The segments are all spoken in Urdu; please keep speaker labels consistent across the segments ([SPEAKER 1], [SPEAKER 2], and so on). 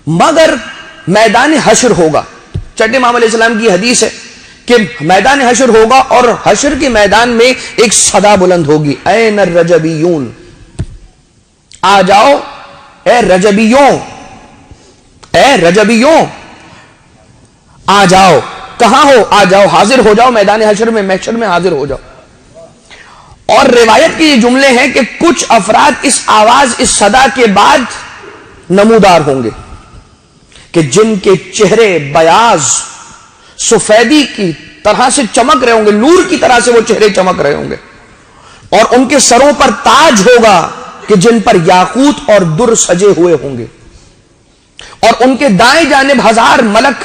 [SPEAKER 1] مگر میدان حشر ہوگا. چھٹے امام علیہ السلام کی حدیث ہے کہ میدان حشر ہوگا اور حشر کے میدان میں ایک صدا بلند ہوگی, این الرجبیون, آ جاؤ اے رجبیوں, اے رجبیوں آ جاؤ. کہاں ہو؟ آ جاؤ, حاضر ہو جاؤ میدان حشر میں, محشر میں حاضر ہو جاؤ. اور روایت کے یہ جملے ہیں کہ کچھ افراد اس آواز, اس صدا کے بعد نمودار ہوں گے کہ جن کے چہرے بیاض سفیدی کی طرح سے چمک رہے ہوں گے, نور کی طرح سے وہ چہرے چمک رہے ہوں گے, اور ان کے سروں پر تاج ہوگا کہ جن پر یاقوت اور در سجے ہوئے ہوں گے, اور ان کے دائیں جانب 1000 ملک,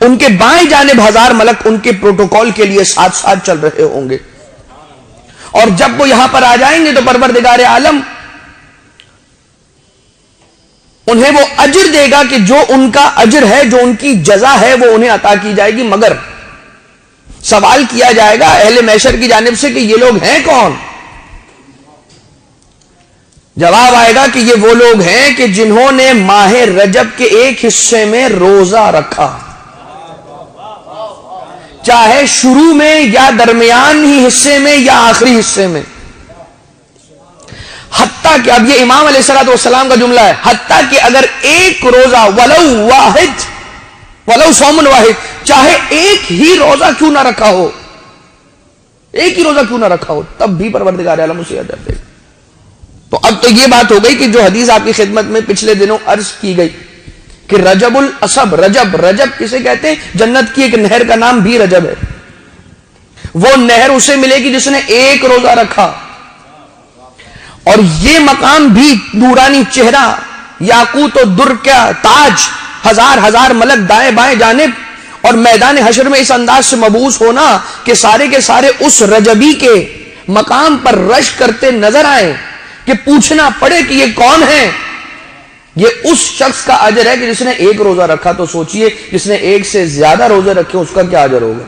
[SPEAKER 1] ان کے بائیں جانب 1000 ملک ان کے پروٹوکول کے لیے ساتھ ساتھ چل رہے ہوں گے. اور جب وہ یہاں پر آ جائیں گے تو پروردگار عالم انہیں وہ اجر دے گا کہ جو ان کا اجر ہے, جو ان کی جزا ہے, وہ انہیں عطا کی جائے گی. مگر سوال کیا جائے گا اہل محشر کی جانب سے کہ یہ لوگ ہیں کون؟ جواب آئے گا کہ یہ وہ لوگ ہیں کہ جنہوں نے ماہ رجب کے ایک حصے میں روزہ رکھا, چاہے شروع میں یا درمیان ہی حصے میں یا آخری حصے میں. حتیٰ کہ اب یہ امام علیہ السلام کا جملہ ہے, حتیٰ کہ اگر ایک روزہ ولو صوم واحد, چاہے ایک ہی روزہ کیوں نہ رکھا ہو, ایک ہی روزہ کیوں نہ رکھا ہو, تب بھی پروردگار عالم اسے اجر دے گا. تو اب تو یہ بات ہو گئی کہ جو حدیث آپ کی خدمت میں پچھلے دنوں عرض کی گئی کہ رجب الاسب, رجب کسے کہتے ہیں؟ جنت کی ایک نہر کا نام بھی رجب ہے. وہ نہر اسے ملے گی جس نے ایک روزہ رکھا, اور یہ مقام بھی نورانی چہرہ, یاقوت و در کا تاج, 1000 ملک دائیں بائیں جانب, اور میدان حشر میں اس انداز سے مبعوث ہونا کہ سارے کے سارے اس رجبی کے مقام پر رش کرتے نظر آئیں کہ پوچھنا پڑے کہ یہ کون ہے. یہ اس شخص کا اجر ہے کہ جس نے ایک روزہ رکھا. تو سوچئے جس نے ایک سے زیادہ روزے رکھے اس کا کیا اجر ہوگا.